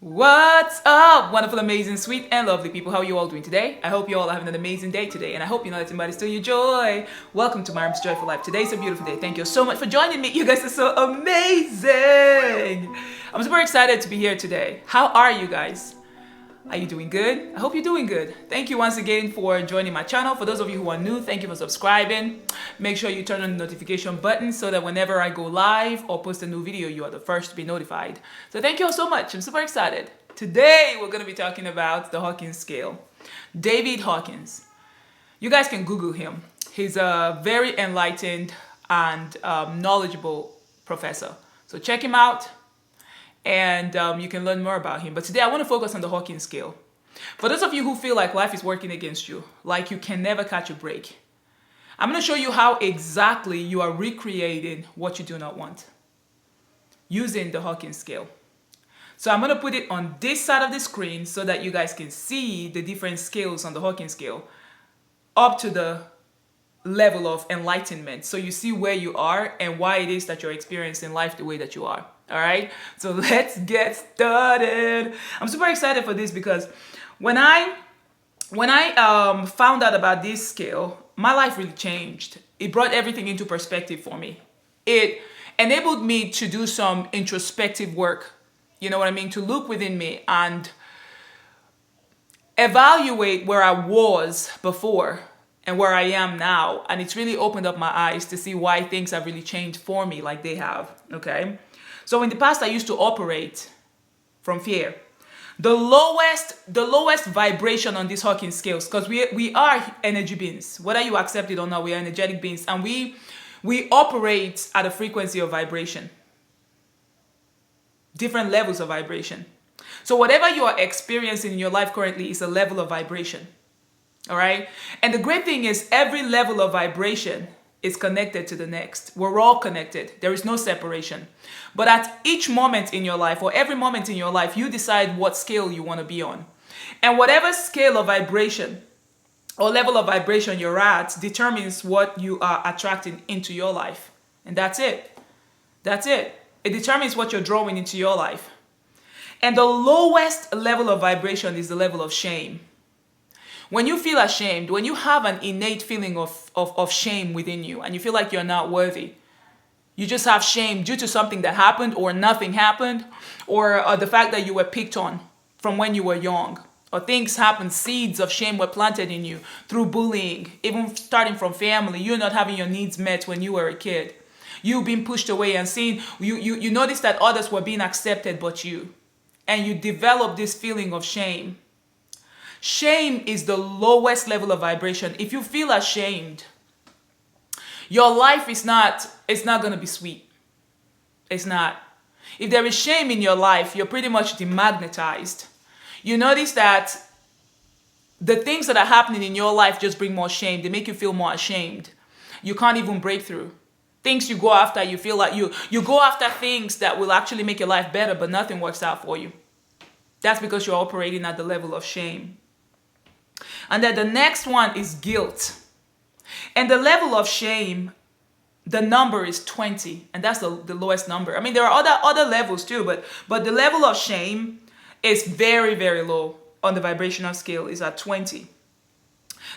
What's up, wonderful, amazing, sweet, and lovely people? How are you all doing today? I hope you all are having an amazing day today, and I hope you're not letting anybody steal your joy. Welcome to Myram's Joyful Life. Today's a beautiful day. Thank you so much for joining me. You guys are so amazing. I'm super excited to be here today. How are you guys? Are you doing good? I hope you're doing good. Thank you once again for joining my channel. For those of you who are new, thank you for subscribing. Make sure you turn on the notification button so that whenever I go live or post a new video, you are the first to be notified. So thank you all so much. I'm super excited. Today, we're going to be talking about the Hawkins scale. David Hawkins. You guys can Google him. He's a very enlightened and knowledgeable professor. So check him out. And you can learn more about him. But today I want to focus on the Hawkins scale. For those of you who feel like life is working against you, like you can never catch a break, I'm going to show you how exactly you are recreating what you do not want using the Hawkins scale. So I'm going to put it on this side of the screen so that you guys can see the different scales on the Hawkins scale up to the level of enlightenment. So you see where you are and why it is that you're experiencing life the way that you are. All right, so let's get started. I'm super excited for this because when I found out about this scale, my life really changed. It brought everything into perspective for me. It enabled me to do some introspective work. You know what I mean? To look within me and evaluate where I was before and where I am now. And it's really opened up my eyes to see why things have really changed for me like they have. Okay. So in the past, I used to operate from fear. The lowest vibration on these Hawkins scales, because we are energy beings. Whether you accept it or not, we are energetic beings. And we operate at a frequency of vibration. Different levels of vibration. So whatever you are experiencing in your life currently is a level of vibration. All right? And the great thing is every level of vibration is connected to the next. We're all connected. There is no separation. But at each moment in your life or every moment in your life, you decide what scale you want to be on. And whatever scale of vibration or level of vibration you're at determines what you are attracting into your life. And that's it. That's it. It determines what you're drawing into your life. And the lowest level of vibration is the level of shame. When you feel ashamed, when you have an innate feeling of shame within you and you feel like you're not worthy, you just have shame due to something that happened or nothing happened or the fact that you were picked on from when you were young or things happened, seeds of shame were planted in you through bullying, even starting from family, you not having your needs met when you were a kid, you being pushed away and seeing, you noticed that others were being accepted but you, and you develop this feeling of shame. Shame is the lowest level of vibration. If you feel ashamed, your life is not going to be sweet. It's not. If there is shame in your life, you're pretty much demagnetized. You notice that the things that are happening in your life just bring more shame. They make you feel more ashamed. You can't even break through. Things you go after, you feel like you go after things that will actually make your life better, but nothing works out for you. That's because you're operating at the level of shame. And then the next one is guilt. And the level of shame, the number is 20. And that's the lowest number. I mean, there are other levels too, but the level of shame is very, very low on the vibrational scale, is at 20.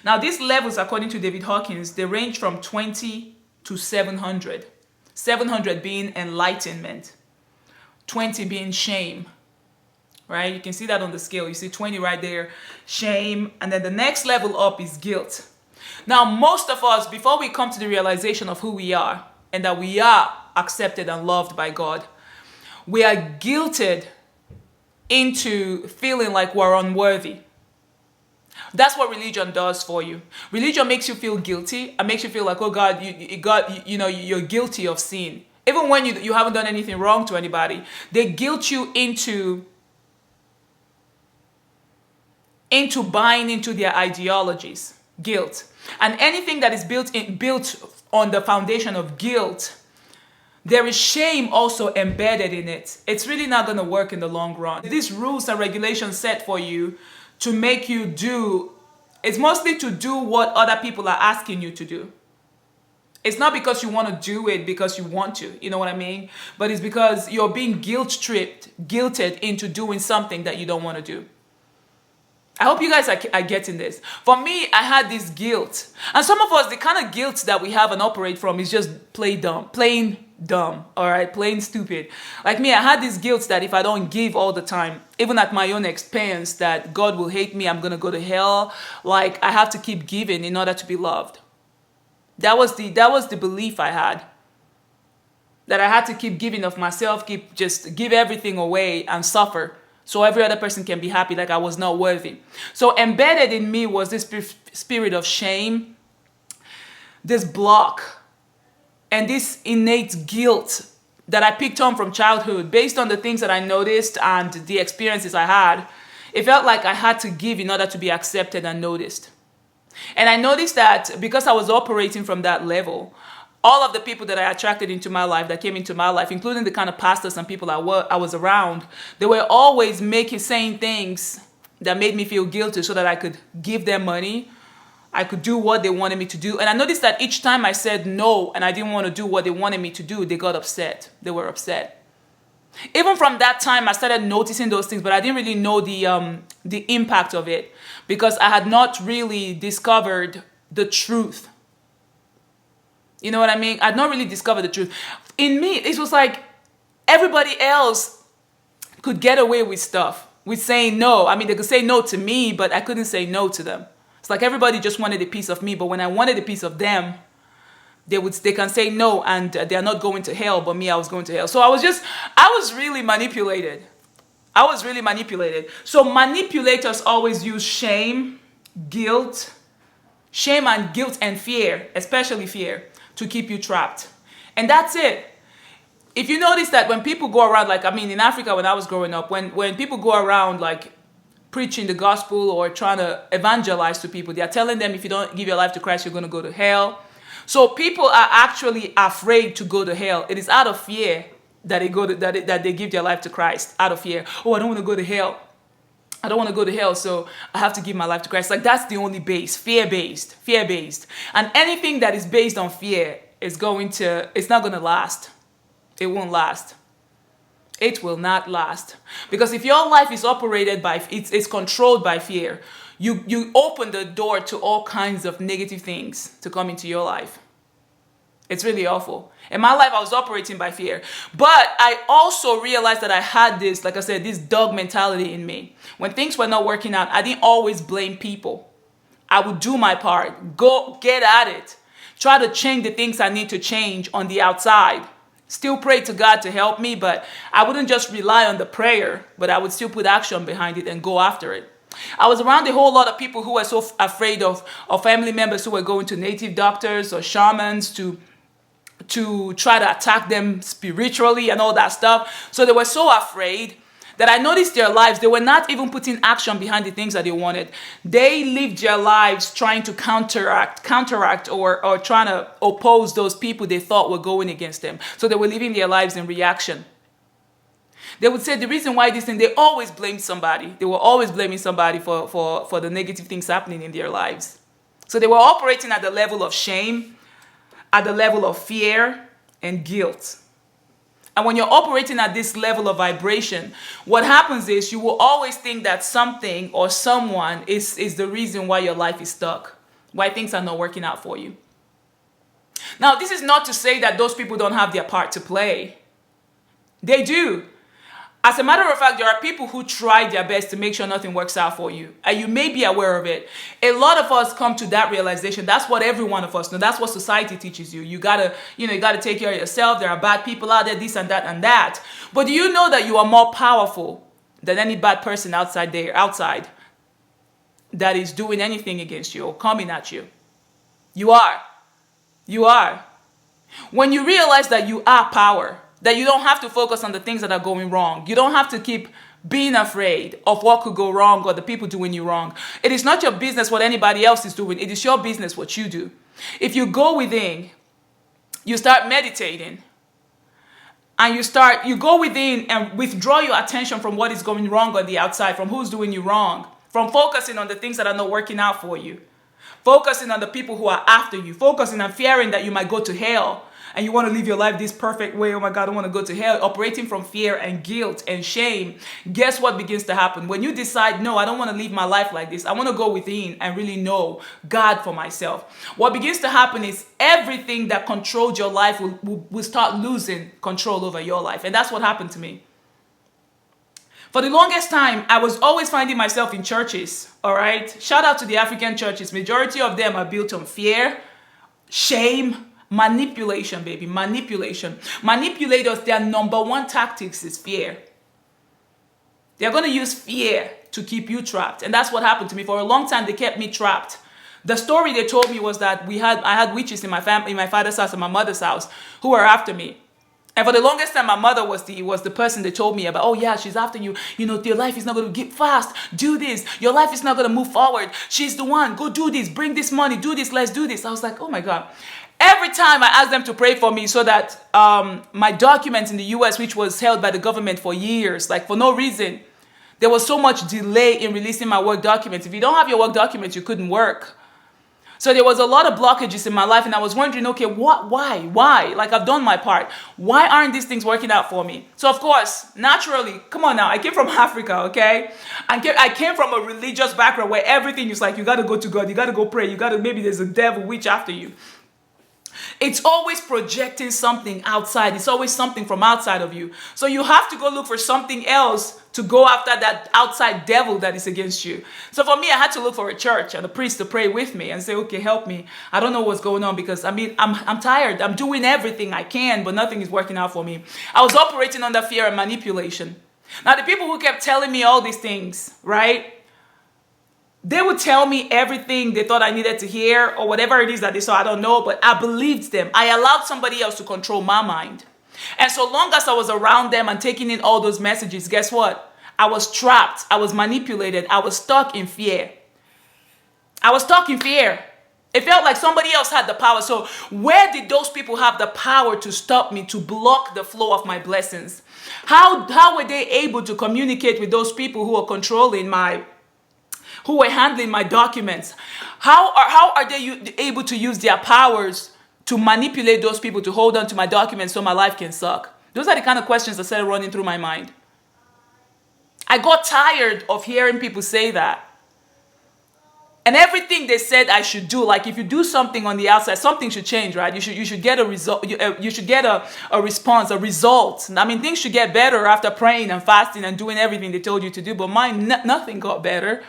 Now, these levels, according to David Hawkins, they range from 20 to 700. 700 being enlightenment. 20 being shame. Right? You can see that on the scale. You see 20 right there, shame. And then the next level up is guilt. Now, most of us, before we come to the realization of who we are and that we are accepted and loved by God, we are guilted into feeling like we're unworthy. That's what religion does for you. Religion makes you feel guilty and makes you feel like, oh God, you're guilty of sin. Even when you haven't done anything wrong to anybody, they guilt you into buying into their ideologies, guilt. And anything that is built on the foundation of guilt, there is shame also embedded in it. It's really not going to work in the long run. These rules and regulations set for you to make you do, it's mostly to do what other people are asking you to do. It's not because you want to do it because you want to, you know what I mean? But it's because you're being guilted into doing something that you don't want to do. I hope you guys are getting this. For me, I had this guilt. And some of us, the kind of guilt that we have and operate from is just plain dumb, all right? Plain stupid. Like me, I had this guilt that if I don't give all the time, even at my own expense, that God will hate me, I'm going to go to hell. Like, I have to keep giving in order to be loved. That was the belief I had. That I had to keep giving of myself, just give everything away and suffer, so every other person can be happy, like I was not worthy. So embedded in me was this spirit of shame, this block, and this innate guilt that I picked on from childhood based on the things that I noticed and the experiences I had. It felt like I had to give in order to be accepted and noticed. And I noticed that because I was operating from that level, all of the people that I attracted into my life, that came into my life, including the kind of pastors and people I was around, they were always saying things that made me feel guilty so that I could give them money. I could do what they wanted me to do. And I noticed that each time I said no and I didn't want to do what they wanted me to do, they got upset. They were upset. Even from that time, I started noticing those things, but I didn't really know the impact of it because I had not really discovered the truth. You know what I mean? I'd not really discovered the truth. In me, it was like everybody else could get away with stuff, with saying no. I mean, they could say no to me, but I couldn't say no to them. It's like everybody just wanted a piece of me, but when I wanted a piece of them, they can say no and they're not going to hell, but me, I was going to hell. So I was really manipulated. So manipulators always use shame and guilt and fear, especially fear, to keep you trapped. And that's it. If you notice that when people go around, like, I mean, in Africa, when I was growing up, when people go around, like, preaching the gospel or trying to evangelize to people, they're telling them if you don't give your life to Christ, you're going to go to hell. So people are actually afraid to go to hell. It is out of fear that they give their life to Christ, out of fear. Oh, I don't want to go to hell. I don't want to go to hell, so I have to give my life to Christ. Like, that's the only base, fear-based. And anything that is based on fear it's not going to last. It won't last. It will not last. Because if your life is operated it's controlled by fear, you open the door to all kinds of negative things to come into your life. It's really awful. In my life, I was operating by fear. But I also realized that I had this, like I said, this dog mentality in me. When things were not working out, I didn't always blame people. I would do my part. Go get at it. Try to change the things I need to change on the outside. Still pray to God to help me, but I wouldn't just rely on the prayer, but I would still put action behind it and go after it. I was around a whole lot of people who were so afraid of family members who were going to native doctors or shamans to try to attack them spiritually and all that stuff. So they were so afraid that I noticed their lives, they were not even putting action behind the things that they wanted. They lived their lives trying to counteract or trying to oppose those people they thought were going against them. So they were living their lives in reaction. They would say the reason why this thing, they always blamed somebody. They were always blaming somebody for the negative things happening in their lives. So they were operating at the level of shame, at the level of fear and guilt. And when you're operating at this level of vibration, what happens is you will always think that something or someone is the reason why your life is stuck, why things are not working out for you. Now, this is not to say that those people don't have their part to play. They do. As a matter of fact, there are people who try their best to make sure nothing works out for you. And you may be aware of it. A lot of us come to that realization. That's what every one of us know. That's what society teaches you. You gotta take care of yourself. There are bad people out there, this and that and that. But do you know that you are more powerful than any bad person outside that is doing anything against you or coming at you? You are. You are. When you realize that you are power, that you don't have to focus on the things that are going wrong. You don't have to keep being afraid of what could go wrong or the people doing you wrong. It is not your business what anybody else is doing. It is your business what you do. If you go within, you start meditating, and you go within and withdraw your attention from what is going wrong on the outside, from who's doing you wrong, from focusing on the things that are not working out for you. focusing on the people who are after you, focusing on fearing that you might go to hell and you want to live your life this perfect way. Oh my God, I want to go to hell. Operating from fear and guilt and shame. Guess what begins to happen? When you decide, no, I don't want to live my life like this. I want to go within and really know God for myself. What begins to happen is everything that controlled your life will start losing control over your life. And that's what happened to me. For the longest time, I was always finding myself in churches, all right? Shout out to the African churches. Majority of them are built on fear, shame, manipulation, baby, manipulation. Manipulators, their number one tactics is fear. They're going to use fear to keep you trapped. And that's what happened to me. For a long time, they kept me trapped. The story they told me was that I had witches in my family, in my father's house and my mother's house, who were after me. And for the longest time, my mother was the person they told me about. Oh yeah, she's after you. You know, your life is not going to get fast. Do this. Your life is not going to move forward. She's the one. Go do this. Bring this money. Do this. Let's do this. I was like, oh my God. Every time I asked them to pray for me so that my documents in the US, which was held by the government for years, like for no reason, there was so much delay in releasing my work documents. If you don't have your work documents, you couldn't work. So there was a lot of blockages in my life, and I was wondering, okay, why? Like, I've done my part. Why aren't these things working out for me? So of course, naturally, come on now, I came from Africa, okay? I came from a religious background where everything is like, you got to go to God, you got to go pray, maybe there's a devil, witch after you. It's always projecting something outside. It's always something from outside of you. So you have to go look for something else to go after that outside devil that is against you. So for me, I had to look for a church and a priest to pray with me and say, okay, help me. I don't know what's going on because I'm tired. I'm doing everything I can, but nothing is working out for me. I was operating under fear and manipulation. Now, the people who kept telling me all these things, right? They would tell me everything they thought I needed to hear or whatever it is that they saw. I don't know, but I believed them. I allowed somebody else to control my mind. And so long as I was around them and taking in all those messages, guess what? I was trapped. I was manipulated. I was stuck in fear. I was stuck in fear. It felt like somebody else had the power. So where did those people have the power to stop me, to block the flow of my blessings? How were they able to communicate with those people who are who were handling my documents? How are they able to use their powers to manipulate those people to hold on to my documents so my life can suck? Those are the kind of questions that started running through my mind. I got tired of hearing people say that. And everything they said I should do, like if you do something on the outside, something should change, right? You should get a result. You should get a response, a result. I mean, things should get better after praying and fasting and doing everything they told you to do. But mine, nothing got better.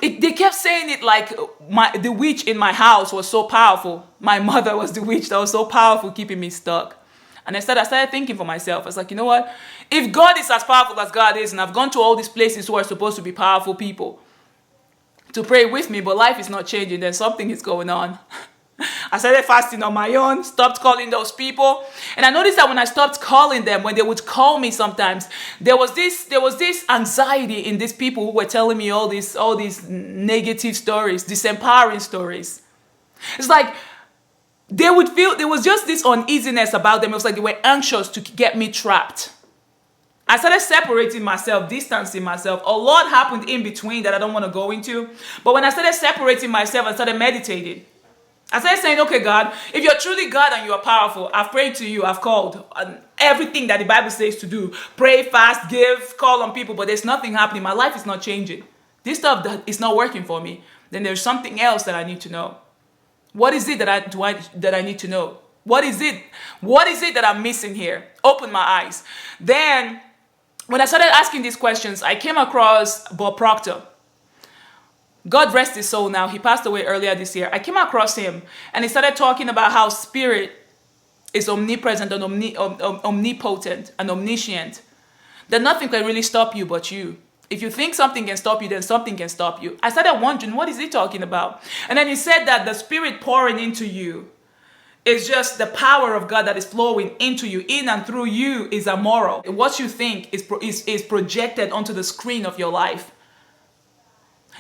They kept saying it like the witch in my house was so powerful. My mother was the witch that was so powerful, keeping me stuck. And I started thinking for myself. I was like, you know what? If God is as powerful as God is, and I've gone to all these places who are supposed to be powerful people to pray with me, but life is not changing, then something is going on. I started fasting on my own, stopped calling those people. And I noticed that when I stopped calling them, when they would call me sometimes, there was this anxiety in these people who were telling me all these negative stories, disempowering stories. It's like they would feel there was just this uneasiness about them. It was like they were anxious to get me trapped. I started separating myself, distancing myself. A lot happened in between that I don't want to go into. But when I started separating myself, I started meditating. I started saying, okay, God, if you're truly God and you are powerful, I've prayed to you, I've called everything that the Bible says to do. Pray, fast, give, call on people, but there's nothing happening. My life is not changing. This stuff that is not working for me. Then there's something else that I need to know. What is it that I need to know? What is it that I'm missing here? Open my eyes. Then, when I started asking these questions, I came across Bob Proctor. God rest his soul now. He passed away earlier this year. I came across him and he started talking about how spirit is omnipresent and omnipotent and omniscient. That nothing can really stop you but you. If you think something can stop you, then something can stop you. I started wondering, what is he talking about? And then he said that the spirit pouring into you is just the power of God that is flowing into you, in and through you is amoral. What you think is projected onto the screen of your life.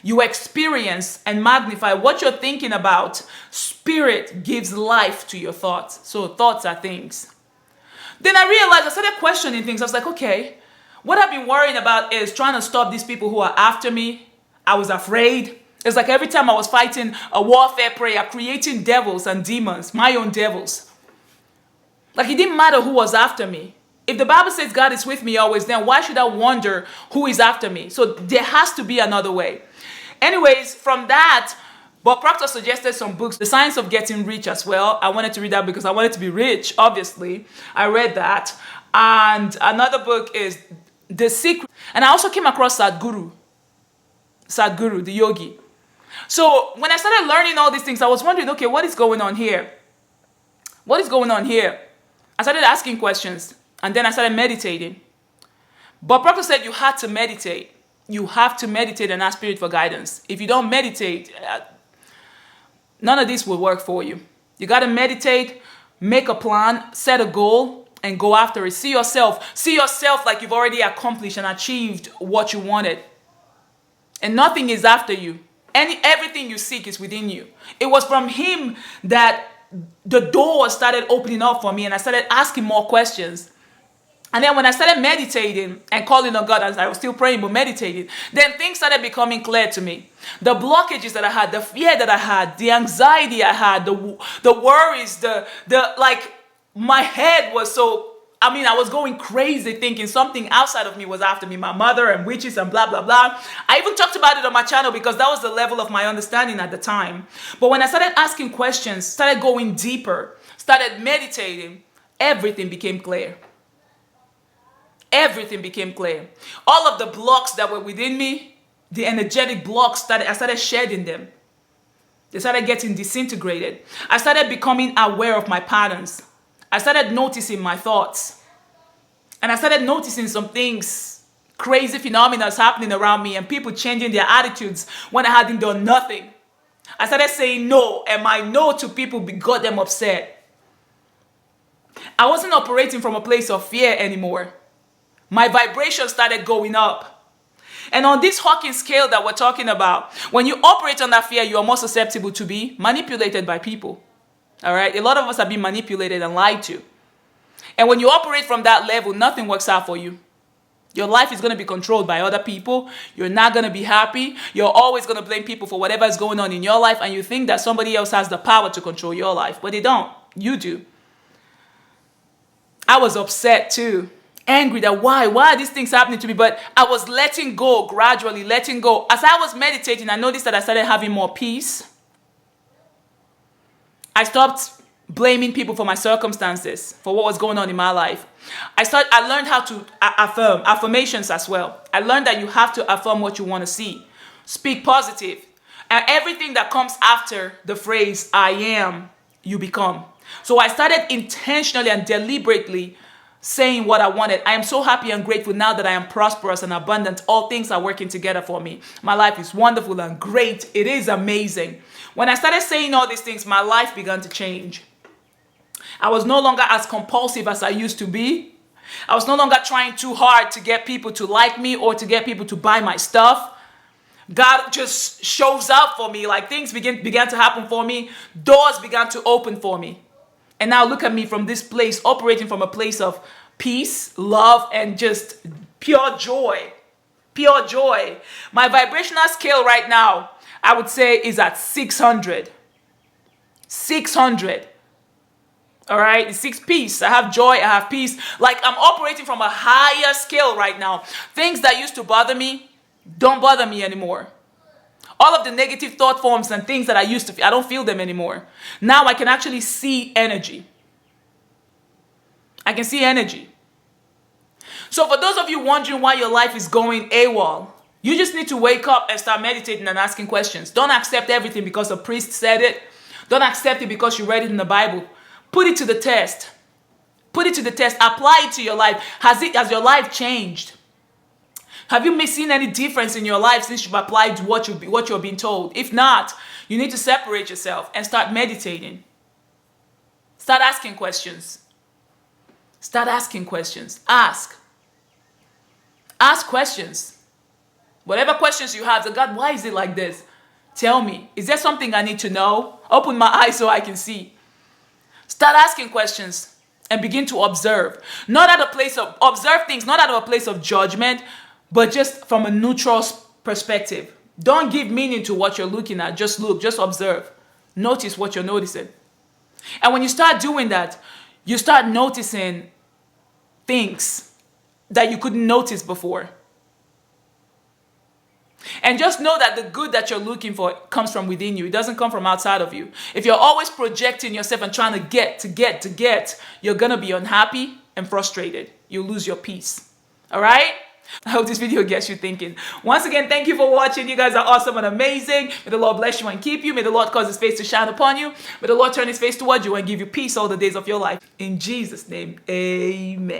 You experience and magnify what you're thinking about. Spirit gives life to your thoughts. So thoughts are things. Then I realized, I started questioning things. I was like, okay, what I've been worrying about is trying to stop these people who are after me. I was afraid. It's like every time I was fighting a warfare prayer, creating devils and demons, my own devils. Like it didn't matter who was after me. If the Bible says God is with me always, then why should I wonder who is after me? So there has to be another way. Anyways, from that, Bob Proctor suggested some books, The Science of Getting Rich as well. I wanted to read that because I wanted to be rich, obviously. I read that. And another book is The Secret. And I also came across Sadhguru, the yogi. So when I started learning all these things, I was wondering, okay, what is going on here? What is going on here? I started asking questions, and then I started meditating. But Proctor said you had to meditate. You have to meditate and ask Spirit for guidance. If you don't meditate, none of this will work for you. You got to meditate, make a plan, set a goal, and go after it. See yourself like you've already accomplished and achieved what you wanted. And nothing is after you. Everything you seek is within you. It was from him that the door started opening up for me, and I started asking more questions. And then when I started meditating and calling on God, as I was still praying but meditating, then things started becoming clear to me. The blockages that I had, the fear that I had, the anxiety I had, the worries, like my head was so, I was going crazy thinking something outside of me was after me, my mother and witches and blah, blah, blah. I even talked about it on my channel because that was the level of my understanding at the time. But when I started asking questions, started going deeper, started meditating, everything became clear. Everything became clear. All of the blocks that were within me, the energetic blocks, I started shedding them. They started getting disintegrated. I started becoming aware of my patterns. I started noticing my thoughts. And I started noticing some things, crazy phenomena happening around me and people changing their attitudes when I hadn't done nothing. I started saying no, and my no to people got them upset. I wasn't operating from a place of fear anymore. My vibration started going up. And on this Hawkins scale that we're talking about, when you operate on that fear, you are more susceptible to be manipulated by people. All right? A lot of us are being manipulated and lied to. And when you operate from that level, nothing works out for you. Your life is going to be controlled by other people. You're not going to be happy. You're always going to blame people for whatever is going on in your life. And you think that somebody else has the power to control your life. But they don't. You do. I was upset too. Angry that why are these things happening to me? But I was letting go, gradually letting go. As I was meditating, I noticed that I started having more peace. I stopped blaming people for my circumstances, for what was going on in my life. I learned how to affirm, affirmations as well. I learned that you have to affirm what you want to see. Speak positive. And everything that comes after the phrase, I am, you become. So I started intentionally and deliberately saying what I wanted. I am so happy and grateful now that I am prosperous and abundant. All things are working together for me. My life is wonderful and great. It is amazing. When I started saying all these things, my life began to change. I was no longer as compulsive as I used to be. I was no longer trying too hard to get people to like me or to get people to buy my stuff. God just shows up for me. Like things began to happen for me. Doors began to open for me. And now look at me from this place, operating from a place of peace, love, and just pure joy. Pure joy. My vibrational scale right now, I would say, is at 600. 600. All right? It's peace. I have joy. I have peace. Like I'm operating from a higher scale right now. Things that used to bother me don't bother me anymore. All of the negative thought forms and things that I used to feel, I don't feel them anymore. Now I can actually see energy. I can see energy. So for those of you wondering why your life is going AWOL, you just need to wake up and start meditating and asking questions. Don't accept everything because a priest said it. Don't accept it because you read it in the Bible. Put it to the test. Put it to the test. Apply it to your life. Has your life changed? Have you seen any difference in your life since you've applied what you're being told? If not, you need to separate yourself and start meditating. Start asking questions. Start asking questions. Ask. Ask questions. Whatever questions you have, so God, why is it like this? Tell me. Is there something I need to know? Open my eyes so I can see. Start asking questions and begin to observe. Observe things, not out of a place of judgment, but just from a neutral perspective. Don't give meaning to what you're looking at. Just look, just observe. Notice what you're noticing. And when you start doing that, you start noticing things that you couldn't notice before. And just know that the good that you're looking for comes from within you. It doesn't come from outside of you. If you're always projecting yourself and trying to get, you're going to be unhappy and frustrated. You'll lose your peace. All right? I hope this video gets you thinking. Once again, thank you for watching. You guys are awesome and amazing. May the Lord bless you and keep you. May the Lord cause his face to shine upon you. May the Lord turn his face towards you and give you peace all the days of your life. In Jesus' name, amen.